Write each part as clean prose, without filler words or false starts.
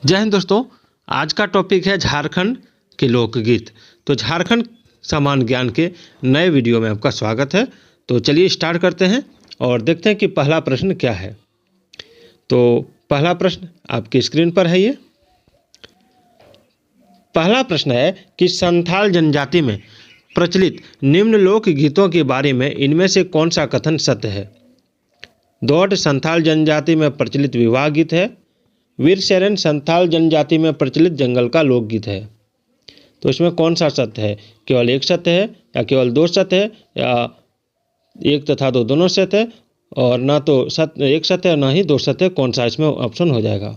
जय हिंद दोस्तों। आज का टॉपिक है झारखंड के लोकगीत। तो झारखंड सामान्य ज्ञान के नए वीडियो में आपका स्वागत है। तो चलिए स्टार्ट करते हैं और देखते हैं कि पहला प्रश्न क्या है। तो पहला प्रश्न आपकी स्क्रीन पर है। ये पहला प्रश्न है कि संथाल जनजाति में प्रचलित निम्न लोकगीतों के बारे में इनमें से कौन सा कथन सत्य है। दौड़ संथाल जनजाति में प्रचलित विवाह गीत है। वीर शरण संथाल जनजाति में प्रचलित जंगल का लोकगीत है। तो इसमें कौन सा सत्य है? केवल एक सत्य है या केवल दो सत्य है या एक तथा दो दोनों सत्य है, और ना तो एक सत्य है ना ही दो सत्य है। कौन सा इसमें ऑप्शन हो जाएगा?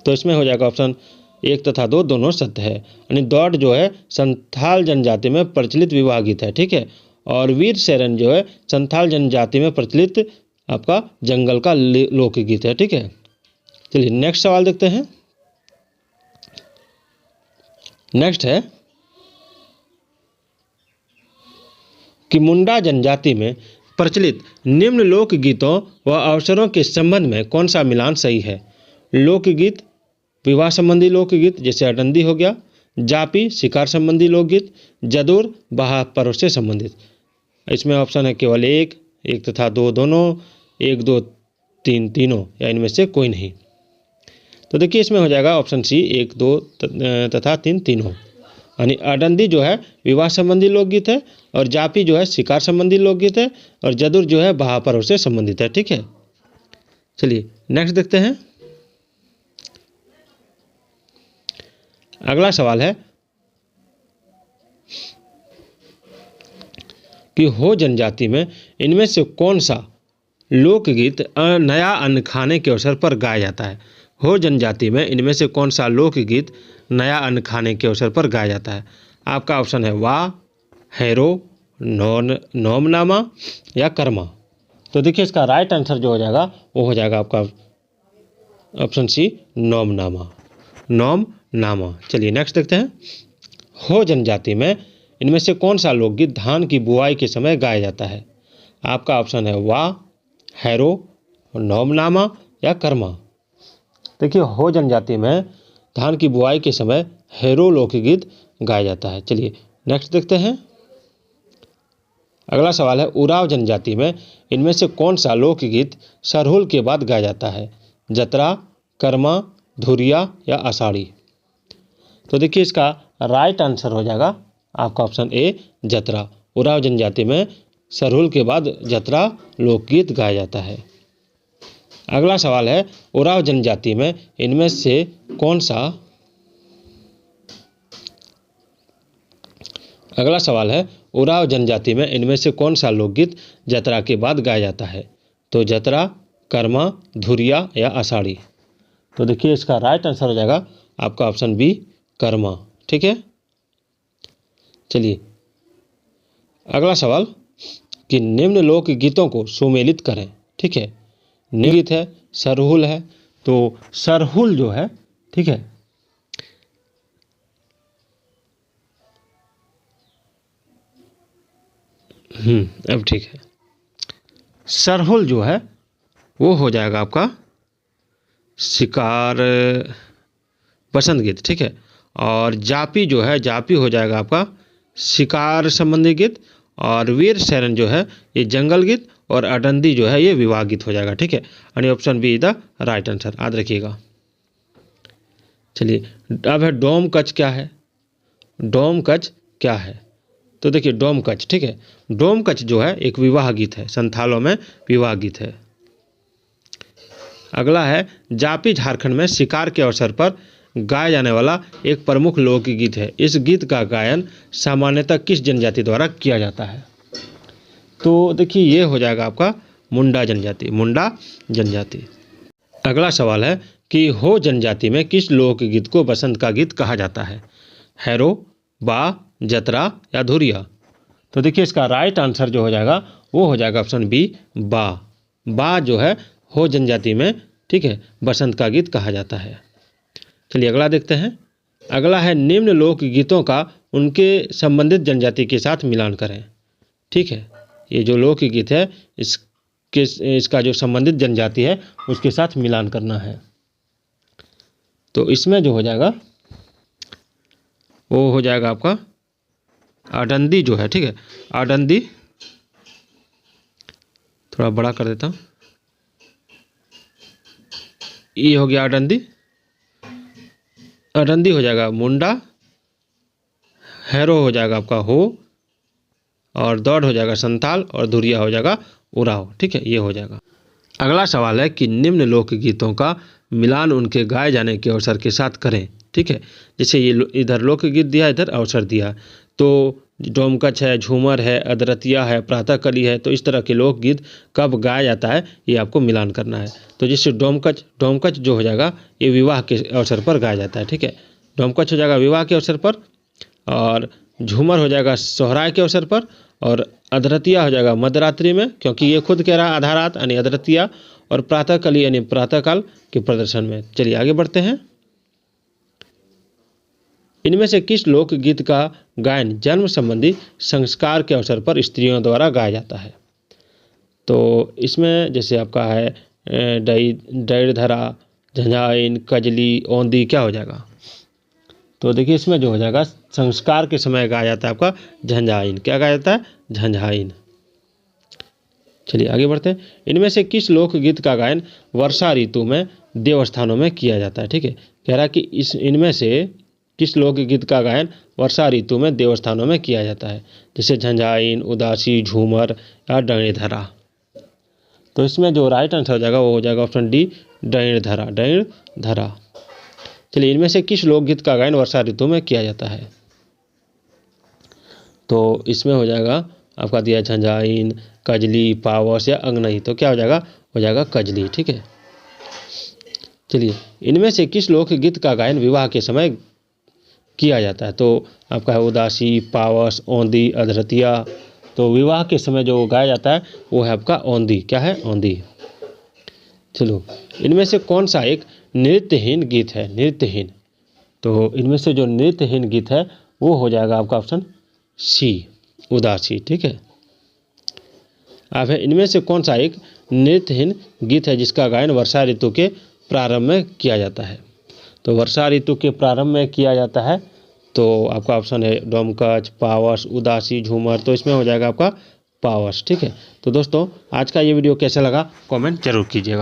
तो इसमें हो जाएगा ऑप्शन एक तथा दो दोनों सत्य है। यानी दौड़ जो है संथाल जनजाति में प्रचलित विवाह गीत है, ठीक है। और वीर शरण जो है संथाल जनजाति में प्रचलित आपका जंगल का लोकगीत है, ठीक है। चलिए नेक्स्ट सवाल देखते हैं। नेक्स्ट है कि मुंडा जनजाति में प्रचलित निम्न लोकगीतों व अवसरों के संबंध में कौन सा मिलान सही है। लोकगीत विवाह संबंधी लोकगीत जैसे अडंदी हो गया, जापी शिकार संबंधी लोकगीत, जदूर बहा पर्व से संबंधित। इसमें ऑप्शन है केवल एक तथा दो दोनों, एक दो तीन तीनों, या इनमें से कोई नहीं। तो देखिए इसमें हो जाएगा ऑप्शन सी एक दो तथा तीन तीनों। यानी अडंदी जो है विवाह संबंधी लोकगीत है, और जापी जो है शिकार संबंधी लोकगीत है, और जदुर जो है बहा पर्व से संबंधित है, ठीक है। चलिए नेक्स्ट देखते हैं। अगला सवाल है कि हो जनजाति में इनमें से कौन सा लोकगीत नया अन्न खाने के अवसर पर गाया जाता है। हो जनजाति में इनमें से कौन सा लोकगीत नया अन्न खाने के अवसर पर गाया जाता है। आपका ऑप्शन है वाह, हैरो, नौमनामा या कर्मा। तो देखिए इसका राइट आंसर जो हो जाएगा वो हो जाएगा आपका ऑप्शन सी नौमनामा। चलिए नेक्स्ट देखते हैं। हो जनजाति में इनमें से कौन सा लोकगीत धान की बुआई के समय गाया जाता है। आपका ऑप्शन है वाह, हैरो, नौमनामा या कर्मा। देखिए हो जनजाति में धान की बुआई के समय हैरो लोकगीत गाया जाता है। चलिए नेक्स्ट देखते हैं। अगला सवाल है उराव जनजाति में इनमें से कौन सा लोकगीत सरहुल के बाद गाया जाता है। जतरा, कर्मा, धुरिया या आषाढ़ी। तो देखिए इसका राइट आंसर हो जाएगा आपका ऑप्शन ए जतरा। उराव जनजाति में सरहुल के बाद जतरा लोकगीत गाया जाता है। अगला सवाल है उराव जनजाति में इनमें से कौन सा अगला सवाल है उराव जनजाति में इनमें से कौन सा लोकगीत जतरा के बाद गाया जाता है। तो जतरा, कर्मा, धुरिया या आषाढ़ी। तो देखिए इसका राइट आंसर हो जाएगा आपका ऑप्शन बी कर्मा, ठीक है। चलिए अगला सवाल कि निम्न लोकगीतों को सुमेलित करें, ठीक है। निम्न गीत है सरहुल है, तो सरहुल जो है, ठीक है, अब ठीक है। सरहुल जो है वो हो जाएगा आपका शिकार बसंत गीत, ठीक है। और जापी जो है जापी हो जाएगा आपका शिकार संबंधी गीत, और वीर शरण जो है ये जंगल गीत, और अडंदी जो है ये विवाह गीत हो जाएगा, ठीक है। यानी option B is the right answer, याद रखिएगा। चलिए अब है डोम कच क्या है। डोम कच क्या है? तो देखिए डोम कच, ठीक है। डोम कच जो है एक विवाह गीत है, संथालों में विवाह गीत है। अगला है जापी झारखंड में शिकार के अवसर पर गाया जाने वाला एक प्रमुख लोकगीत है। इस गीत का गायन सामान्यतः किस जनजाति द्वारा किया जाता है। तो देखिए ये हो जाएगा आपका मुंडा जनजाति। अगला सवाल है कि हो जनजाति में किस लोकगीत को बसंत का गीत कहा जाता है। हैरो, बा, जतरा या धुरिया। तो देखिए इसका राइट आंसर जो हो जाएगा वो हो जाएगा ऑप्शन बी बा जो है हो जनजाति में, ठीक है, बसंत का गीत कहा जाता है। चलिए अगला देखते हैं। अगला है निम्न लोकगीतों का उनके संबंधित जनजाति के साथ मिलान करें, ठीक है। ये जो लोकगीत है इसका जो संबंधित जनजाति है उसके साथ मिलान करना है। तो इसमें जो हो जाएगा वो हो जाएगा आपका आडंदी जो है, ठीक है, आडंदी, थोड़ा बड़ा कर देता हूँ, ये हो गया आडंदी, आडंदी हो जाएगा मुंडा, हैरो हो जाएगा आपका हो, और दौड़ हो जाएगा संथाल, और धुरिया हो जाएगा उराव, ठीक है, ये हो जाएगा। अगला सवाल है कि निम्न लोकगीतों का मिलान उनके गाए जाने के अवसर के साथ करें, ठीक है। जैसे ये इधर लोकगीत दिया, इधर अवसर दिया, तो डोमकच है, झूमर है, अदरतिया है, प्रातःकली है, तो इस तरह के लोकगीत कब गाया जाता है ये आपको मिलान करना है। तो जैसे डोमकच जो हो जाएगा ये विवाह के अवसर पर गाया जाता है, ठीक है, डोमकच हो जाएगा विवाह के अवसर पर, और झूमर हो जाएगा सोहराय के अवसर पर, और अदरतिया हो जाएगा मध्यरात्रि में, क्योंकि ये खुद कह रहा है आधा रात यानी अदरतिया, और प्रातःकली यानी प्रातःकाल के प्रदर्शन में। चलिए आगे बढ़ते हैं। इनमें से किस लोकगीत का गायन जन्म संबंधी संस्कार के अवसर पर स्त्रियों द्वारा गाया जाता है? तो इसमें जैसे आपका है डैड़धरा, झंझाइन, कजली, औंधी, क्या हो जाएगा? तो देखिए इसमें जो हो जाएगा संस्कार के समय गाया जाता है आपका झंझाइन। क्या गाया जाता है? झंझाइन। चलिए आगे बढ़ते हैं। इनमें से किस लोकगीत का गायन वर्षा ऋतु में देवस्थानों में किया जाता है? ठीक है, कह रहा है कि इनमें से किस लोकगीत का गायन वर्षा ऋतु में देवस्थानों में किया जाता है? जैसे झंझाइन, उदासी, झूमर या डैड़धरा। तो इसमें जो राइट आंसर हो जाएगा वो हो जाएगा ऑप्शन डी, डैड़धरा, डैड़धरा। चलिए इनमें से किस लोकगीत का गायन वर्षा ऋतु में किया जाता है? तो इसमें हो जाएगा आपका दिया झंझाइन, कजली, पावस या अंगनई। तो क्या हो जाएगा? हो जाएगा कजली, ठीक है। चलिए इनमें से किस लोकगीत का गायन विवाह के समय किया जाता है? तो आपका है उदासी, पावस, औंधी, अधरतिया। तो विवाह के समय जो गाया जाता है वो है आपका औंधी। क्या है? औंधी। चलो इनमें से कौन सा एक नृत्यहीन गीत है? नृत्यहीन। तो इनमें से जो नृत्यहीन गीत है वो हो जाएगा आपका ऑप्शन सी, उदासी, ठीक है। अब है इनमें से कौन सा एक नृत्यहीन गीत है जिसका गायन वर्षा ऋतु के प्रारंभ में किया जाता है? तो वर्षा ऋतु के प्रारंभ में किया जाता है तो आपका ऑप्शन है डोमकच, पावस, उदासी, झूमर। तो इसमें हो जाएगा आपका पावस, ठीक है। तो दोस्तों आज का ये वीडियो कैसा लगा कमेंट जरूर कीजिएगा।